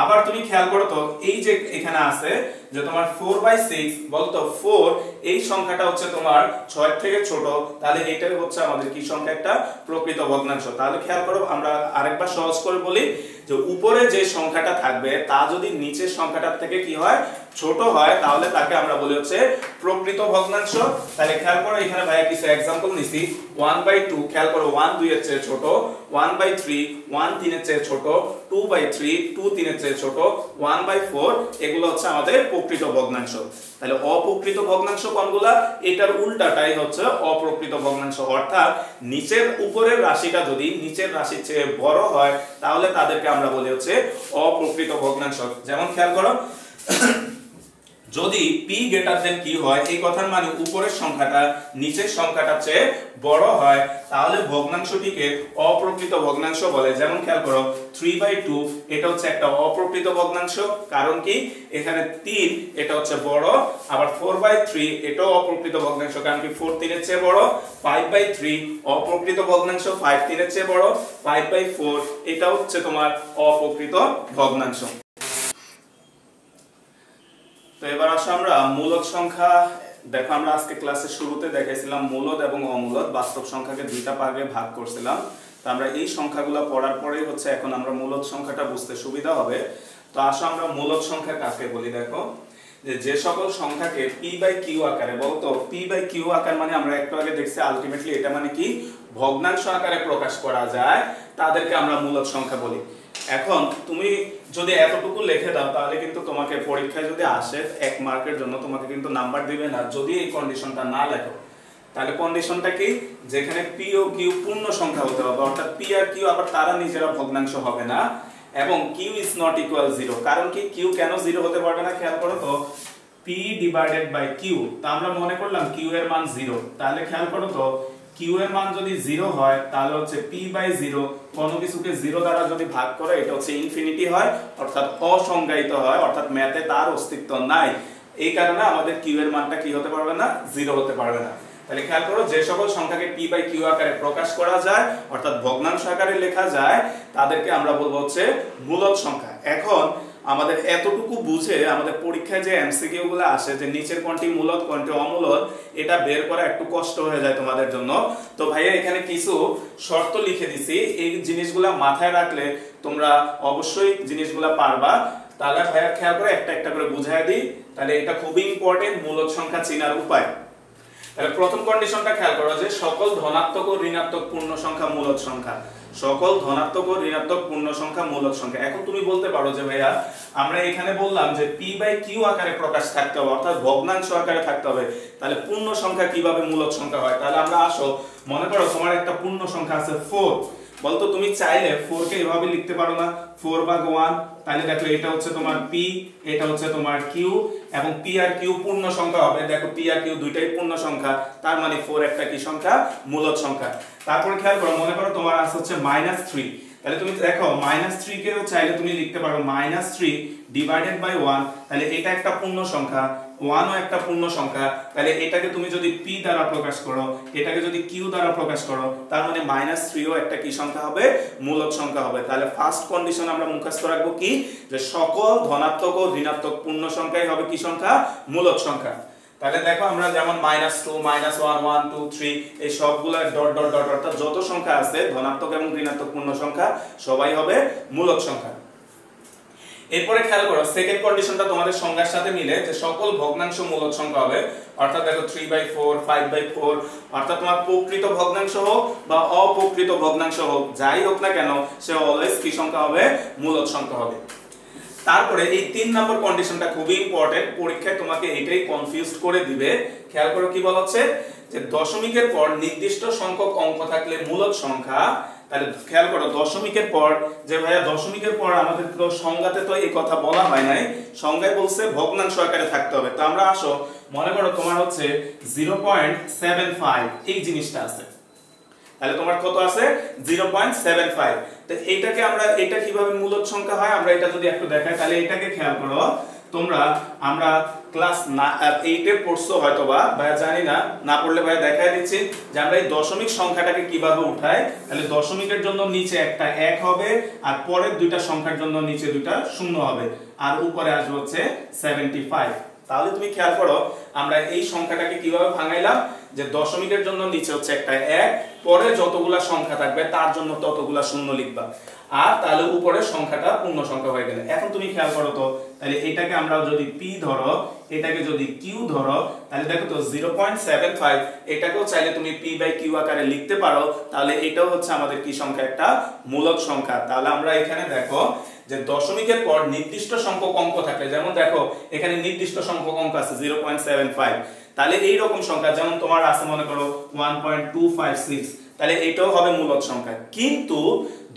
আবার তুমি খেয়াল করো তো, এই যে এখানে আছে যে তোমার 4/6, বলতো 4 এই সংখ্যাটা হচ্ছে তোমার 6 থেকে ছোট, তাহলে এটাই হচ্ছে আমাদের কি সংখ্যা? একটা প্রকৃত ভগ্নাংশ। তাহলে খেয়াল করো, আমরা আরেকবার সহজ করে বলি যে উপরে যে সংখ্যাটা থাকবে তা যদি নিচের সংখ্যাটার থেকে কি হয়? ছোট হয়, তাহলে তাকে আমরা বলি হচ্ছে প্রকৃত ভগ্নাংশ। তাহলে খেয়াল করো এখানে ভাইয়া কিছু एग्जांपल নিছি। 1/2, খেয়াল করো 1 2 এর চেয়ে ছোট, 1/3 1 3 এর চেয়ে ছোট, 2/3 2 3 এর চেয়ে ছোট, 1/4 এগুলো হচ্ছে আমাদের প্রকৃত ভগ্নাংশ। তাহলে অপ্রকৃত ভগ্নাংশ কোনগুলা? এটার উল্টাটাই হচ্ছে অপ্রকৃত ভগ্নাংশ, অর্থাৎ নিচের উপরের রাশিটা যদি নিচের রাশির চেয়ে বড় হয় তাহলে তাদেরকে আমরা বলি হচ্ছে অপ্রকৃত ভগ্নাংশ। যেমন খেয়াল করো, যদি p q হয়, এই কথার মানে উপরের সংখ্যাটা নিচের সংখ্যাটার চেয়ে বড় হয়, তাহলে ভগ্নাংশটিকে অপ্রকৃত ভগ্নাংশ বলে। যেমন খেয়াল করো 3/2 এটা হচ্ছে একটা অপ্রকৃত ভগ্নাংশ, কারণ কি? এখানে 3 এটা হচ্ছে বড়। আবার 4/3 এটাও অপ্রকৃত ভগ্নাংশ, কারণ কি 4 3 এর চেয়ে বড়। 5/3 অপ্রকৃত ভগ্নাংশ, 5 3 এর চেয়ে বড়। 5/4 এটা হচ্ছে তোমার অপ্রকৃত ভগ্নাংশ। তো এবার আসো আমরা মূলদ সংখ্যা। দেখো আমরা আজকে ক্লাসের শুরুতে দেখাইছিলাম মূলদ এবং অমূলদ বাস্তব সংখ্যাকে দুইটা ভাগে ভাগ করছিলাম। তো আমরা এই সংখ্যাগুলো পড়ার পরেই হচ্ছে এখন আমরা মূলদ সংখ্যাটা বুঝতে সুবিধা হবে। তো আসো আমরা মূলদ সংখ্যা কাকে বলি। দেখো যে সকল সংখ্যাকে p/q আকারে, বলতো p/q আকার মানে আমরা একটু আগে দেখছি আলটিমেটলি এটা মানে কি? ভগ্নাংশ আকারে প্রকাশ করা যায়, তাদেরকে আমরা মূলদ সংখ্যা বলি। এখন তুমি যদি এতটুকু লিখে দাও তাহলে কিন্তু তোমাকে পরীক্ষায় যদি আসে 1 মার্কের জন্য তোমাকে কিন্তু নাম্বার দিবে না যদি এই কন্ডিশনটা না লেখো। তাহলে কন্ডিশনটা কি? যেখানে p ও q পূর্ণ সংখ্যা হতে হবে, অর্থাৎ p আর q আবার তারা নিজেরা ভগ্নাংশ হবে না, এবং q is not equal 0। কারণ কি? q কেন 0 হতে পারবে না? খেয়াল করো তো, p/q, তা আমরা মনে করলাম q এর মান 0। তাহলে খেয়াল করো তো, q এর মান যদি 0 হয় তাহলে হচ্ছে p/0 কোনো কিছুকে 0 দ্বারা যদি ভাগ করে এটা হচ্ছে ইনফিনিটি হয়, অর্থাৎ অসংজ্ঞায়িত হয়, অর্থাৎ ম্যাথে তার অস্তিত্ব নাই। এই কারণে আমাদের q এর মানটা কি হতে পারবে না? 0 হতে পারবে না। তাহলে খেয়াল করো, যে সকল সংখ্যাকে p/q আকারে প্রকাশ করা যায়, অর্থাৎ ভগ্নাংশ আকারে লেখা যায়, তাদেরকে আমরা বলবো হচ্ছে মূলদ সংখ্যা। এখন আমাদের এতটুকু বুঝে আমাদের পরীক্ষায় যে এমসিকিউ গুলো আসে যে নিচের কোনটি মূলদ কোনটি অমূলদ, এটা বের করা একটু কষ্ট হয়ে যায় তোমাদের জন্য। তো ভাইয়া এখানে কিছু শর্ত লিখে দিছি, এই জিনিসগুলা মাথায় রাখলে তোমরা অবশ্যই জিনিসগুলা পারবা। তাহলে ভাইয়া খেয়াল করে একটা একটা করে বুঝায় দিই, তাহলে এটা খুবই ইম্পর্টেন্ট মূলদ সংখ্যা চেনার উপায়। তাহলে প্রথম কন্ডিশনটা খেয়াল করো যে সকল ধনাত্মক ও ঋণাত্মক পূর্ণ সংখ্যা মূলদ সংখ্যা, সকল ধনাত্মক ও ঋণাত্মক পূর্ণ সংখ্যা মূলদ সংখ্যা। এখন তুমি বলতে পারো যে ভাইয়া আমরা এখানে বললাম যে p/q আকারে প্রকাশ থাকতে হবে, অর্থাৎ ভগ্নাংশ আকারে থাকতে হবে, তাহলে পূর্ণ সংখ্যা কিভাবে মূলদ সংখ্যা হয়? তাহলে আমরা আসো, মনে করো তোমার একটা পূর্ণ সংখ্যা আছে 4, বলতো তুমি চাইলে 4 কে এভাবে লিখতে পারো না, 4 ভাগ 1, তাহলে দেখো এটা হচ্ছে তোমার p, এটা হচ্ছে তোমার q, এবং p আর q পূর্ণ সংখ্যা হবে। দেখো p আর q দুইটাই পূর্ণ সংখ্যা, তার মানে 4 একটা কি সংখ্যা? মূলদ সংখ্যা। তারপর খেয়াল করো, মনে করো তোমার আছে হচ্ছে -3, তাহলে তুমি দেখো -3 কেও চাইলে তুমি লিখতে পারো -3 ডিভাইডেড বাই 1, তাহলে এটা একটা পূর্ণ সংখ্যা, 1 ও একটা পূর্ণ সংখ্যা, তাহলে এটাকে তুমি যদি p দ্বারা প্রকাশ করো, এটাকে যদি q দ্বারা প্রকাশ করো, তার মানে -3 ও একটা কি সংখ্যা হবে? মূলদ সংখ্যা হবে। তাহলে ফার্স্ট কন্ডিশন আমরা মুখস্থ রাখবো কি? যে সকল ধনাত্মক ও ঋণাত্মক পূর্ণ সংখ্যাই হবে কি সংখ্যা? মূলদ সংখ্যা। তাহলে দেখো আমরা যেমন -2 -1 1 2 3 এই সবগুলা ডট ডট ডট অর্থাৎ যত সংখ্যা আছে ধনাত্মক এবং ঋণাত্মক পূর্ণ সংখ্যা সবাই হবে মূলদ সংখ্যা। এরপরে খেয়াল করো সেকেন্ড কন্ডিশনটা তোমাদের সংখ্যার সাথে মিলে, যে সকল ভগ্নাংশ মূলদ সংখ্যা হবে, অর্থাৎ দেখো 3/4 5/4, অর্থাৎ তোমার প্রকৃত ভগ্নাংশ হোক বা অপ্রকৃত ভগ্নাংশ হোক, যাই হোক না কেন সে অলওয়েজ কি সংখ্যা হবে? মূলদ সংখ্যা হবে। তারপরে এই 3 নম্বর কন্ডিশনটা খুবই ইম্পর্টেন্ট, পরীক্ষায় তোমাকে এটাই কনফিউজড করে দিবে। খেয়াল করো কি বলা হচ্ছে, যে দশমিকের পর নির্দিষ্ট সংখ্যক অঙ্ক থাকলে মূলদ সংখ্যা। তাহলে খেয়াল করো দশমিকের পর, যে ভাইয়া দশমিকের পর আমাদের তো সংজ্ঞাতে তো এই কথা বলা হয় নাই, সংজ্ঞায় বলছে ভগ্নাংশ আকারে থাকতে হবে। তো আমরা আসো, মনে করো তোমার হচ্ছে 0.75 এই জিনিসটা আছে, তাহলে তোমার কত আছে? 0.75। তো এইটাকে আমরা, এটা কিভাবে মূলদ সংখ্যা হয় আমরা এটা যদি একটু দেখাই, তাহলে এটাকে খেয়াল করো তোমরা, আমরা ক্লাস 8 এ পড়ছো হয়তো বা, ভাইয়া জানি না, না পড়লে ভাইয়া দেখাই দিচ্ছি যে আমরা এই দশমিক সংখ্যাটাকে কিভাবে উঠাই। তাহলে দশমিকের জন্য নিচে একটা 1 হবে, আর পরের দুইটা সংখ্যার জন্য নিচে দুইটা 0 হবে, আর উপরে আসবে হচ্ছে 75। তাহলে তুমি খেয়াল করো আমরা এই সংখ্যাটাকে কিভাবে ভাঙাইলাম, যে দশমিকের জন্য নিচে হচ্ছে একটা 1, পরে যতগুলা সংখ্যা থাকবে তার জন্য ততগুলা 0 লিখবা, আর তাহলে উপরে সংখ্যাটা পূর্ণ সংখ্যা হয়ে গেল। এখন তুমি খেয়াল করো তো, তাহলে এটাকে আমরা যদি p ধরো, এটাকে যদি q ধরো, তাহলে দেখো তো 0.75 এটাকেও চাইলে তুমি p/q আকারে লিখতে পারো, তাহলে এটাও হচ্ছে আমাদের কি সংখ্যা? একটা মূলদ সংখ্যা। তাহলে আমরা এখানে দেখো যে দশমিকের পর নির্দিষ্ট সংখ্যক অঙ্ক থাকলে, যেমন দেখো এখানে নির্দিষ্ট সংখ্যক অঙ্ক আছে 0.75, তাহলে এই রকম সংখ্যা যেমন তোমার আছে মনে করো 1.256, তাহলে এটাও হবে মূলদ সংখ্যা। কিন্তু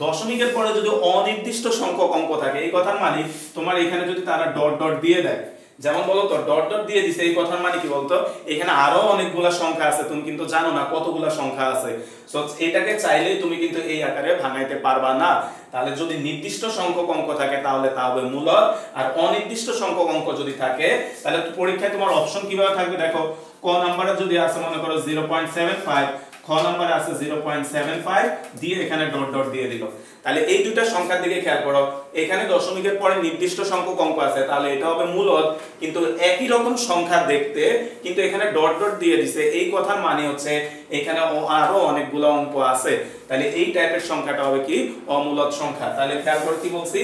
দশমিকের পরে যদি অনির্দিষ্ট সংখ্যক অঙ্ক থাকে, এই কথার মানে তোমার এখানে যদি তারা ডট ডট দিয়ে দেয়, যেমন বলো তো ডট ডট দিয়ে দিছে, এই কথার মানে কি বলতো? এখানে আরো অনেকগুলা সংখ্যা আছে, তুমি কিন্তু জানো না কতগুলা সংখ্যা আছে, সো এটাকে চাইলেই তুমি কিন্তু এই আকারে ভাঙাইতে পারবা না। তাহলে যদি নির্দিষ্ট সংখ্যক অঙ্ক থাকে তাহলে তা হবে মূলদ, আর অনির্দিষ্ট সংখ্যক অঙ্ক যদি থাকে তাহলে পরীক্ষায় তোমার অপশন কিভাবে থাকবে দেখো, ক নাম্বারে যদি আছে মনে করো 0.75, খ নাম্বারে আছে 0.75 দিয়ে এখানে ডট ডট দিয়ে দিল। তাহলে এই দুইটা সংখ্যার দিকে খেয়াল করো, এখানে দশমিকের পরে নির্দিষ্ট সংখ্যক অঙ্ক আছে, তাহলে এটা হবে মূলদ, কিন্তু একই রকম সংখ্যা দেখতে, কিন্তু এখানে ডট ডট দিয়ে দিছে, এই কথার মানে হচ্ছে এখানে আরো অনেকগুলো অঙ্ক আছে, তাহলে এই টাইপের সংখ্যাটা হবে কি? অমূলদ সংখ্যা। তাহলে খেয়াল করো কি বলছি,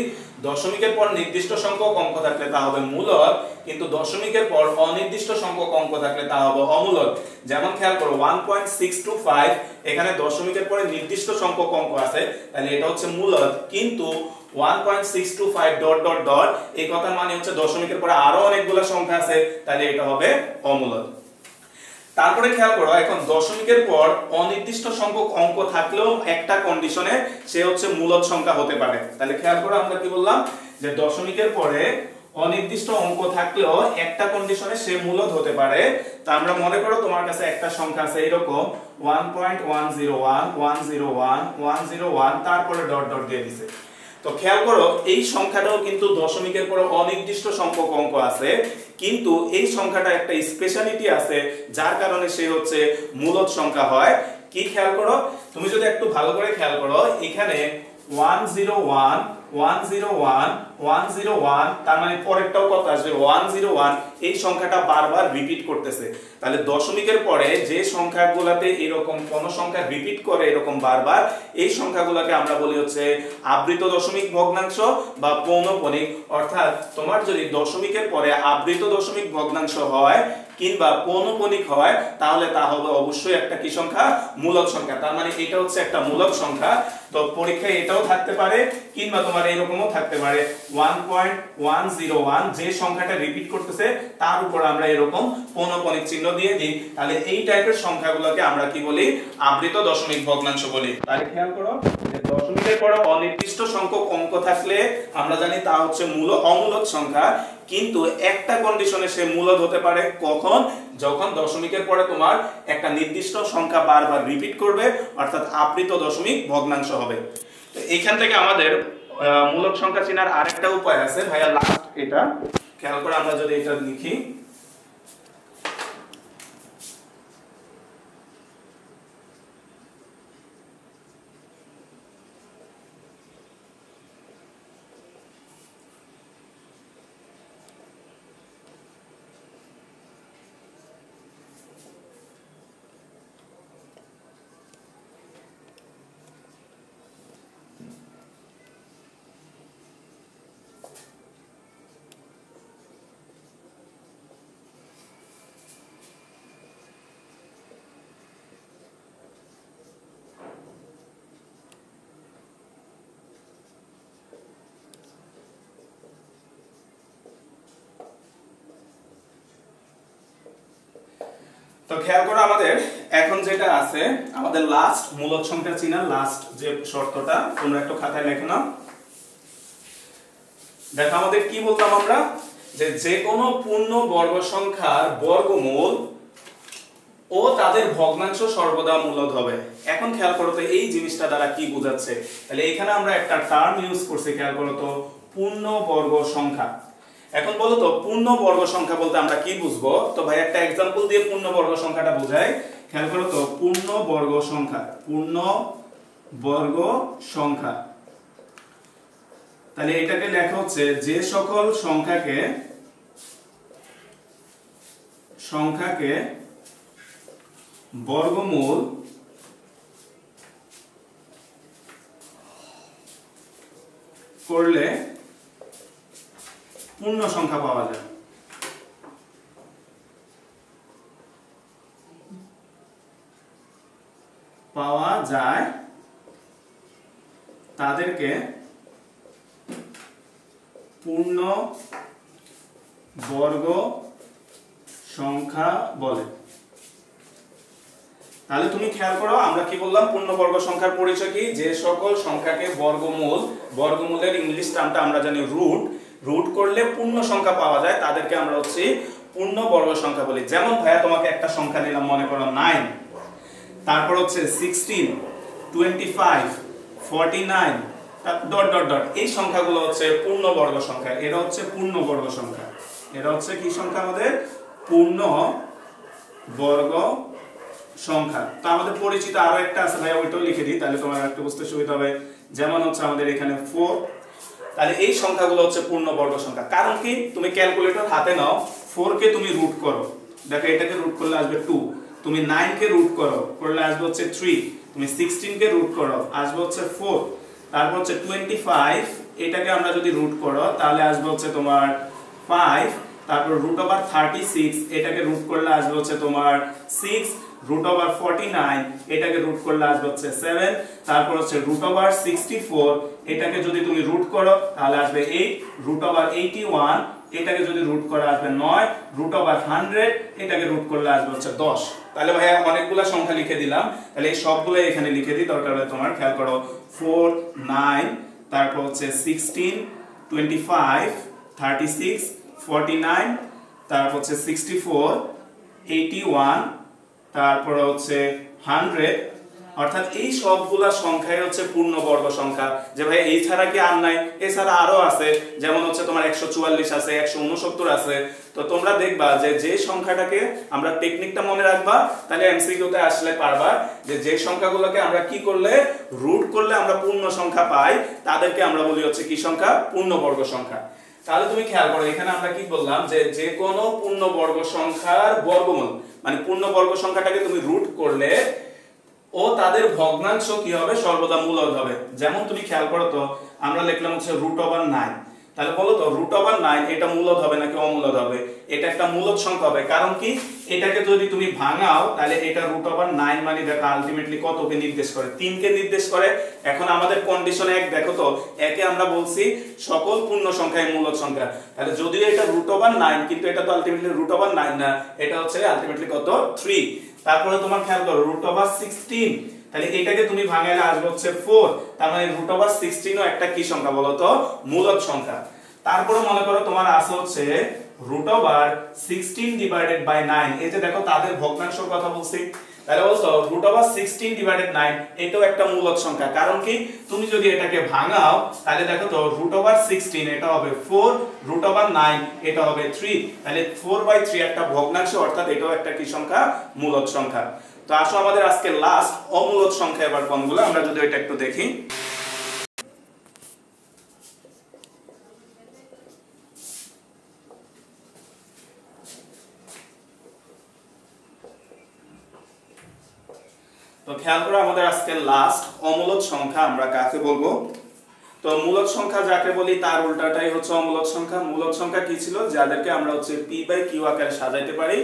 দশমিকের পর নির্দিষ্ট সংখ্যক অঙ্ক থাকলে তা হবে মূলদ, কিন্তু দশমিকের পর অনির্দিষ্ট সংখ্যক অঙ্ক থাকলে তা হবে অমূলদ। যেমন খেয়াল করো 1.625 এখানে দশমিকের পরে নির্দিষ্ট সংখ্যক অঙ্ক আছে, তাহলে এটা হচ্ছে মূলদ, কিন্তু 1.625 ডট ডট ডট এই কথার মানে হচ্ছে দশমিকের পরে আরো অনেকগুলো সংখ্যা আছে, তাহলে এটা হবে অমূলদ। তারপরে খেয়াল করো এখন দশমিকের পর অনির্দিষ্ট সংখ্যক অঙ্ক থাকলেও একটা কন্ডিশনে সে হচ্ছে মূলদ সংখ্যা হতে পারে। তাহলে খেয়াল করো আমরা কি বললাম, যে দশমিকের পরে অনির্দিষ্ট অঙ্ক থাকলেও একটা কন্ডিশনে সে মূলদ হতে পারে। তা আমরা মনে করো তোমার কাছে একটা সংখ্যা আছে এরকম 1.101 101 101 তারপরে ডট ডট দিয়ে দিছে। তো খেয়াল করো এই সংখ্যাটাও কিন্তু দশমিকের পরে অনির্দিষ্ট সংখ্যক অঙ্ক আছে, কিন্তু এই সংখ্যাটা একটা স্পেশালিটি আছে যার কারণে সে হচ্ছে মূলদ সংখ্যা হয়। কি খেয়াল করো, তুমি যদি একটু ভালো করে খেয়াল করো, এখানে 101 101 101, তার মানে পরেরটাও কত আসবে 101। এই সংখ্যাটা বারবার রিপিট করতেছে। তাহলে দশমিকের পরে যে সংখ্যাগুলোতে এরকম কোন সংখ্যা রিপিট করে এরকম বারবার, এই সংখ্যাগুলোকে আমরা বলি হচ্ছে আবৃত দশমিক ভগ্নাংশ বা পৌনঃপুনিক। অর্থাৎ তোমার যদি দশমিকের পরে আবৃত দশমিক ভগ্নাংশ হয় কিংবা পৌনঃপুনিক হয়, তাহলে তা হবে অবশ্যই একটা কি সংখ্যা? মূলক সংখ্যা। তার মানে এটা হচ্ছে একটা মূলক সংখ্যা। তো পরীক্ষায় এটাও থাকতে পারে কিংবা তোমার এরকমও থাকতে পারে 1.101, যে সংখ্যাটা রিপিট করতেছে তার উপর আমরা এরকম পৌনঃপুনিক চিহ্ন দিয়ে দিই, তাহলে এই টাইপের সংখ্যাগুলোকে আমরা কি বলি? আবৃত দশমিক ভগ্নাংশ বলি। তাহলে খেয়াল করো যে দশমিকের পরে অনির্দিষ্ট সংখ্যক অঙ্ক থাকলে আমরা জানি তা হচ্ছে অমূলক সংখ্যা, কিন্তু একটা কন্ডিশনে সে মূলদ হতে পারে। কখন? যখন দশমিকের পরে তোমার একটা নির্দিষ্ট সংখ্যা বারবার রিপিট করবে, অর্থাৎ আবৃত দশমিক ভগ্নাংশ হবে। তো এইখান থেকে আমাদের মূলক সংখ্যা চেনার আরেকটা উপায় আছে ভাইয়া, লাস্ট এটা খেয়াল করে আমরা যদি এটা লিখি, তো খেয়াল করো আমাদের এখন যেটা আছে, আমাদের লাস্ট মূলক সংখ্যা চেনার লাস্ট যে শর্তটা, তোমরা একটু খাতায় লিখে নাও। দেখো আমাদের কি বলতাম আমরা, যে কোনো পূর্ণ বর্গ সংখ্যার বর্গমূল ও তাদের ভগ্নাংশ সর্বদা মূলদ হবে। এখন খেয়াল করো তো এই জিনিসটা দ্বারা কি বোঝাচ্ছে। তাহলে এখানে আমরা একটা টার্ম ইউজ করছি, খেয়াল করো তো, পূর্ণ বর্গ সংখ্যা। এখন বলো তো পূর্ণ বর্গ সংখ্যা বলতে আমরা কি বুঝবো? তো ভাই একটা एग्जांपल দিয়ে পূর্ণ বর্গ সংখ্যাটা বোঝাই। খেয়াল করো তো, পূর্ণ বর্গ সংখ্যা, পূর্ণ বর্গ সংখ্যা, তাহলে এটাকে লেখা হচ্ছে যে সকল সংখ্যাকে বর্গমূল করলে পূর্ণ সংখ্যা পাওয়া যায়। তাদেরকে পূর্ণ বর্গ সংখ্যা বলে। তাহলে তুমি খেয়াল করো আমরা কি বললাম, পূর্ণবর্গ সংখ্যার পরিচয় কি? যে সকল সংখ্যাকে বর্গমূলের ইংলিশ টার্মটা আমরা জানি রুট করলে পূর্ণ সংখ্যা পাওয়া যায়, তাদেরকে আমরা হচ্ছে পূর্ণবর্গ সংখ্যা বলি। যেমন ভাইয়া তোমাকে একটা সংখ্যা নিলাম, মনে করো 9, তারপর হচ্ছে 16, 25, 49 ডট ডট ডট, এই সংখ্যাগুলো হচ্ছে পূর্ণবর্গ সংখ্যা। এরা হচ্ছে পূর্ণবর্গ সংখ্যা, এরা হচ্ছে কি সংখ্যা? আমাদের পূর্ণবর্গ সংখ্যা। তো আমাদের পরিচিত আরো একটা আছে ভাই, ওইটাও লিখে দিই তাহলে তোমার একটু বুঝতে সুবিধা হবে। যেমন হচ্ছে আমাদের এখানে 4, তাহলে এই সংখ্যাগুলো হচ্ছে পূর্ণবর্গ সংখ্যা। কারণ কি? তুমি ক্যালকুলেটর হাতে নাও, 4 কে তুমি রুট করো, দেখো এটাকে রুট করলে আসবে 2, তুমি 9 কে রুট করলে আসবে হচ্ছে 3, তুমি 16 কে রুট করো আসবে হচ্ছে 4, তারপর হচ্ছে 25, এটাকে আমরা যদি রুট করো তাহলে আসবে হচ্ছে তোমার 5, তারপর √36, এটাকে রুট করলে আসবে হচ্ছে তোমার 6, √49, এটাকে রুট করলে আসবে হচ্ছে 7, তারপর হচ্ছে √64, এটাকে যদি তুমি রুট করো তাহলে আসবে 8, √81, এটাকে যদি রুট করা আসবে 9, √100, এটাকে রুট করলে আসবে হচ্ছে 10। তাহলে ভাইয়া অনেকগুলা সংখ্যা লিখে দিলাম, তাহলে এই সবগুলো এখানে লিখে দিই দরকার হলে তোমার। খেয়াল করো 4, 9, তারপর হচ্ছে 16, 25, 36, 49, তারপর হচ্ছে 64, 81, তারপর হচ্ছে 100, অর্থাৎ এই সবগুলা সংখ্যাই হচ্ছে পূর্ণবর্গ সংখ্যা। যে ভাই এই ছাড়া কি আর নাই? এছাড়া আরো আছে, যেমন হচ্ছে তোমার 144 আছে, 169 আছে। তো তোমরা দেখবা যে যে সংখ্যাটাকে আমরা টেকনিকটা মনে রাখবা, তাহলে এমসিকিউতে আসলে পারবা যে যে সংখ্যাগুলোকে আমরা কি করলে রুট করলে আমরা পূর্ণ সংখ্যা পাই, তাদেরকে আমরা বলি হচ্ছে কি সংখ্যা? পূর্ণবর্গ সংখ্যা। তাহলে তুমি খেয়াল করো, এখানে আমরা কি বললাম যে যে কোনো পূর্ণবর্গ সংখ্যার বর্গমূল, মানে পূর্ণবর্গ সংখ্যাটাকে তুমি রুট করলে ও তাদের ভগ্নাংশ কি হবে? সর্বদা মূলদ হবে। যেমন তুমি খেয়াল করো তো, আমরা লিখলাম হচ্ছে √9, তাহলে বলো তো √9 এটা মূলদ হবে নাকি অমূলদ হবে? এটা একটা মূলদ সংখ্যা হবে। কারণ কি? এটাকে যদি তুমি ভাঙাও তাহলে এটা √9 মানে দেখো আলটিমেটলি কতকে নির্দেশ করে? 3 কে নির্দেশ করে। এখন আমাদের কন্ডিশন 1 দেখো তো, একে আমরা বলছি সকল পূর্ণ সংখ্যাই মূলদ সংখ্যা। তাহলে যদিও এটা √9 কিন্তু এটা তো আলটিমেটলি √9 না, এটা হচ্ছে আলটিমেটলি কত? 3। তারপরে তোমার খেয়াল করো √16, তাহলে এটাকে তুমি ভাঙাইলে আসবে হচ্ছে 4। তার মানে √16 ও একটা কি সংখ্যা বলো তো? মূলদ সংখ্যা। তারপরে মনে করো তোমার আছে হচ্ছে √16/9, এই যে দেখো তাদের ভগ্নাংশের কথা বলছি। তাহলে বলছো √16/9 এটাও একটা মূলদ সংখ্যা। কারণ কি? তুমি যদি এটাকে ভাঙাও তাহলে দেখো তো √16 এটা হবে 4, √9 এটা হবে 3, তাহলে 4/3 একটা ভগ্নাংশ, অর্থাৎ এটাও একটা কি সংখ্যা? মূলদ সংখ্যা। তো আসো আমাদের আজকে লাস্ট অমূলদ সংখ্যা এবার কোনগুলো, আমরা যদি এটা একটু দেখি। তো খেয়াল করো আমাদের আজকে লাস্ট অমূলদ সংখ্যা আমরা কাকে বলবো? তো মূলদ সংখ্যা যাকে বলি তার উল্টাটাই হচ্ছে অমূলদ সংখ্যা। মূলদ সংখ্যা কি ছিল? যাদেরকে আমরা হচ্ছে p/q আকারে সাজাইতে পারি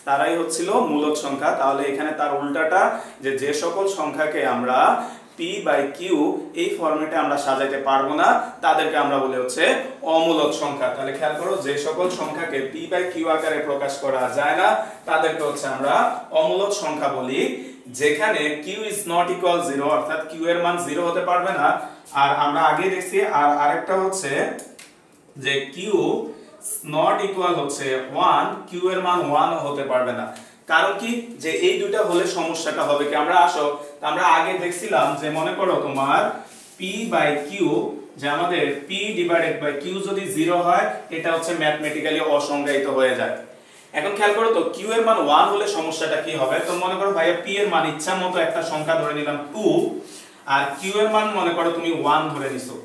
তারাই হচ্ছিল মূলদ সংখ্যা। তাহলে এখানে তার উল্টাটা, যে যে সকল সংখ্যাকে আমরা p/q এই ফরম্যাটে আমরা সাজাইতে পারবো না তাদেরকে আমরা বলি হচ্ছে অমূলদ সংখ্যা। তাহলে খেয়াল করো, যে সকল সংখ্যাকে p/q আকারে প্রকাশ করা যায় না তাদেরকে হচ্ছে আমরা অমূলদ সংখ্যা বলি। যেখানে q is not equal 0, অর্থাৎ q এর মান 0 হতে পারবে না। আর আমরা আগে দেখছি আর আরেকটা হচ্ছে যে q not equal হচ্ছে 1, q এর মান 1 হতে পারবে না। কারণ কি? যে এই দুটো হলে সমস্যাটা হবে কি? আমরা আমরা আগে দেখছিলাম যে মনে করো তোমার p/q, যে আমাদের p/q যদি 0 হয় এটা হচ্ছে ম্যাথমেটিক্যালি অসংজ্ঞায়িত হয়ে যায়। এখন খেয়াল করো তো, q এর মান 1 হলে সমস্যাটা কি হবে? তো মনে করো ভাইয়া p এর মান ইচ্ছা মতো একটা সংখ্যা ধরে নিলাম 2, আর q এর মান মনে করো তুমি 1 ধরে নিছো।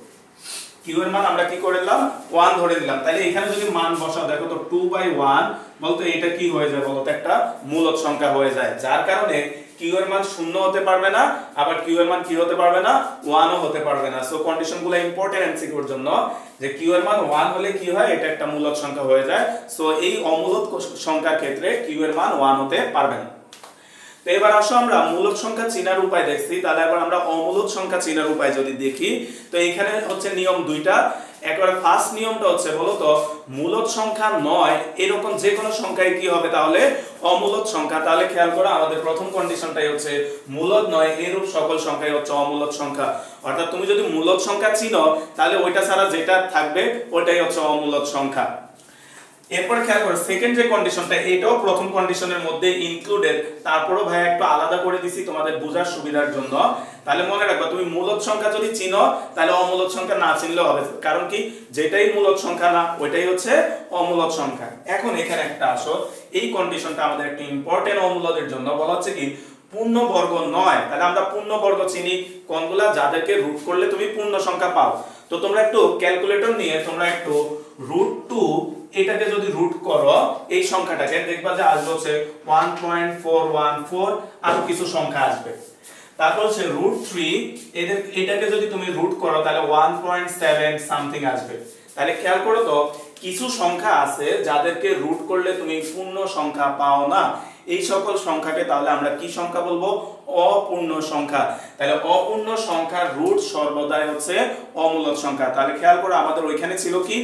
q এর মান আমরা কি করলাম? 1 ধরে নিলাম। তাহলে এখানে যদি মান বসাও দেখো তো 2/1 বলতো এটা কি হয়ে যায় বলতো? একটা মূলদ সংখ্যা হয়ে যায়। যার কারণে q এর মান 0 হতে পারবে না, আবার q এর মান কি হতে পারবে না? 1 ও হতে পারবে না। সো কন্ডিশনগুলো ইম্পর্টেন্ট এমসিকিউর জন্য, যে q এর মান 1 হলে কি হয়? এটা একটা মূলদ সংখ্যা হয়ে যায়। সো এই অমূলদ সংখ্যার ক্ষেত্রে q এর মান 1 হতে পারবে না। তো এবার আসো আমরা মূলদ সংখ্যা চেনার উপায় দেখছি, তাহলে এবার আমরা অমূলদ সংখ্যা চেনার উপায় যদি দেখি, তো এখানে হচ্ছে নিয়ম দুইটা। একবার ফার্স্ট নিয়মটা হচ্ছে বলো তো, মূলদ সংখ্যা নয় এরকম যে কোনো সংখ্যায় কি হবে তাহলে? অমূলদ সংখ্যা। তাহলে খেয়াল করো আমাদের প্রথম কন্ডিশনটাই হচ্ছে মূলদ নয় এরূপ সকল সংখ্যাই হচ্ছে অমূলদ সংখ্যা। অর্থাৎ তুমি যদি মূলদ সংখ্যা চিনো তাহলে ওইটা ছাড়া যেটা থাকবে ওইটাই হচ্ছে অমূলদ সংখ্যা। এরপর খেয়াল করো সেকেন্ড যে কন্ডিশনটা, এটাও প্রথম কন্ডিশনের মধ্যে ইনক্লুডেড, তারপরও ভাই একটু আলাদা করে দিছি তোমাদের বোঝার সুবিধার জন্য। তাহলে মনে রাখবা, তুমি মূলদ সংখ্যা যদি চিনো তাহলে অমূলদ সংখ্যা না চিনলেও হবে। কারণ কি? যেটাই মূলদ সংখ্যা না ওইটাই হচ্ছে অমূলদ সংখ্যা। এখন এখানে একটা আসো, এই কন্ডিশনটা আমাদের একটা ইম্পর্টেন্ট অমূলদের জন্য। বলা হচ্ছে কি পূর্ণবর্গ নয়। তাহলে আমরা পূর্ণবর্গ চিনি কোনগুলা? যাদেরকে রুট করলে তুমি পূর্ণ সংখ্যা পাও। তো তোমরা একটু ক্যালকুলেটর নিয়ে তোমরা একটু √2 এটাকে যদি রুট করো এই সংখ্যাটাকে, দেখবা যে আসবে হচ্ছে 1.414, আর কিছু সংখ্যা আসবে। তারপর হচ্ছে √3 এটাকে যদি তুমি রুট করো তাহলে 1.7 সামথিং আসবে। তাহলে খেয়াল করো তো, কিছু সংখ্যা আছে যাদেরকে রুট করলে তুমি পূর্ণ সংখ্যা পাও না। এই সকল সংখ্যাকে তাহলে আমরা কি সংখ্যা বলবো? অপূর্ণ সংখ্যা। তাহলে অপূর্ণ সংখ্যার রুট সর্বদাই হচ্ছে অমূলদ সংখ্যা। তাহলে খেয়াল করো আমাদের ওইখানে ছিল কি?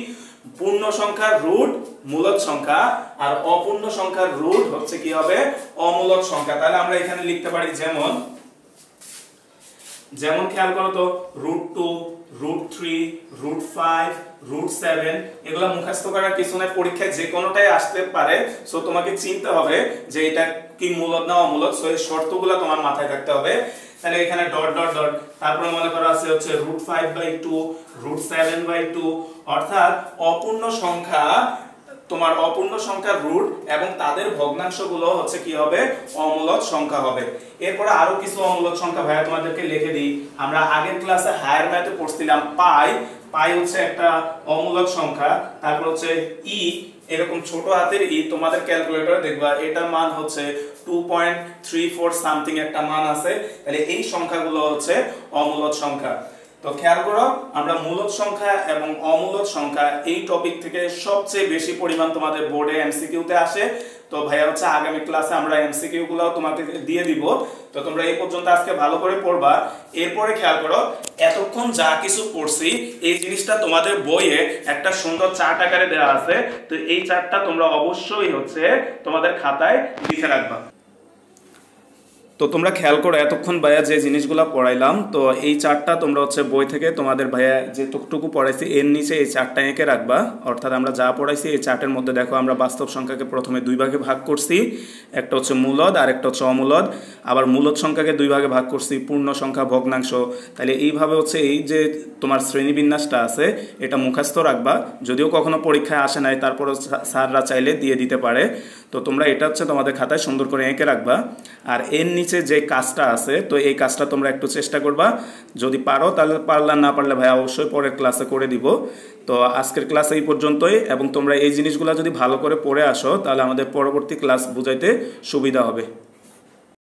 পূর্ণ সংখ্যার রুট মূলদ সংখ্যা, আর অপূর্ণ সংখ্যার রুট হচ্ছে কি হবে? অমূলদ সংখ্যা। তাহলে আমরা এখানে লিখতে পারি যেমন খেয়াল করো তো, √2, √3, √5, √7 এগুলা মুখস্থ করার কিছু না, পরীক্ষায় যে কোনোটাই আসতে পারে। সো তোমাকে চিনতে হবে যে এটা কি মূলদ না অমূলদ। সো এই শর্তগুলো তোমার মাথায় থাকতে হবে। তাহলে এখানে ডট ডট ডট, তারপরে মনে করো আছে হচ্ছে √5/2, √7/2, অর্থাৎ অপূর্ণ সংখ্যা, তোমার অপূর্ণ সংখ্যার রুট এবং তাদের ভগ্নাংশগুলো হচ্ছে কি হবে, অমূলদ সংখ্যা হবে। এরপরে আরো কিছু অমূলদ সংখ্যা ভাইয়া তোমাদেরকে লিখে দিই। আমরা আগের ক্লাসে হায়ার ম্যাথে পড়ছিলাম পাই হচ্ছে একটা অমূলদ সংখ্যা। তারপর হচ্ছে ই, এরকম ছোট হাতের ই, তোমাদের ক্যালকুলেটরে দেখবা এটার মান হচ্ছে 2.34 সামথিং একটা মান আছে। তাহলে এই সংখ্যাগুলো হচ্ছে অমূলদ সংখ্যা। তো খেয়াল করো, আমরা মূলদ সংখ্যা এবং অমূলদ সংখ্যা এই টপিক থেকে সবচেয়ে বেশি পরিমাণ তোমাদের বোর্ডে এমসিকিউতে আসে। তো ভাইয়া হচ্ছে আগামী ক্লাসে আমরা এমসিকিউ গুলো তোমাকে দিয়ে দিব। তো তোমরা এই পর্যন্ত আজকে ভালো করে পড়বা। এরপরে খেয়াল করো, এতক্ষণ যা কিছু পড়ছি এই জিনিসটা তোমাদের বইয়ে একটা সুন্দর চার্ট আকারে দেওয়া আছে। তো এই চার্টটা তোমরা অবশ্যই হচ্ছে তোমাদের খাতায় লিখে রাখবা। তো তোমরা খেয়াল করো, এতক্ষণ ভাইয়া যে জিনিসগুলো পড়াইলাম, তো এই চার্টটা তোমরা হচ্ছে বই থেকে তোমাদের ভাইয়া যেটুকু পড়াইছি এর নিচে এই চার্টটা এঁকে রাখবা। অর্থাৎ আমরা যা পড়াইছি এই চার্টের মধ্যে দেখো আমরা বাস্তব সংখ্যাকে প্রথমে দুই ভাগে ভাগ করছি, একটা হচ্ছে মূলদ আর একটা হচ্ছে অমূলদ। আবার মূলদ সংখ্যাকে দুই ভাগে ভাগ করছি, পূর্ণ সংখ্যা, ভগ্নাংশ। তাহলে এইভাবে হচ্ছে এই যে তোমার শ্রেণীবিন্যাসটা আছে এটা মুখস্থ রাখবা। যদিও কখনো পরীক্ষায় আসে নাই, তারপরও স্যাররা চাইলে দিয়ে দিতে পারে। তো তোমরা এটা হচ্ছে তোমাদের খাতায় সুন্দর করে এঁকে রাখবা। আর এর নিচে যে কাজটা আছে, তো এই কাজটা তোমরা একটু চেষ্টা করবা, যদি পারো তাহলে পারলা, না পারলে ভাই অবশ্যই পরের ক্লাসে করে দিব। তো আজকের ক্লাস এই পর্যন্তই, এবং তোমরা এই জিনিসগুলো যদি ভালো করে পড়ে আসো তাহলে আমাদের পরবর্তী ক্লাস বুঝাইতে সুবিধা হবে।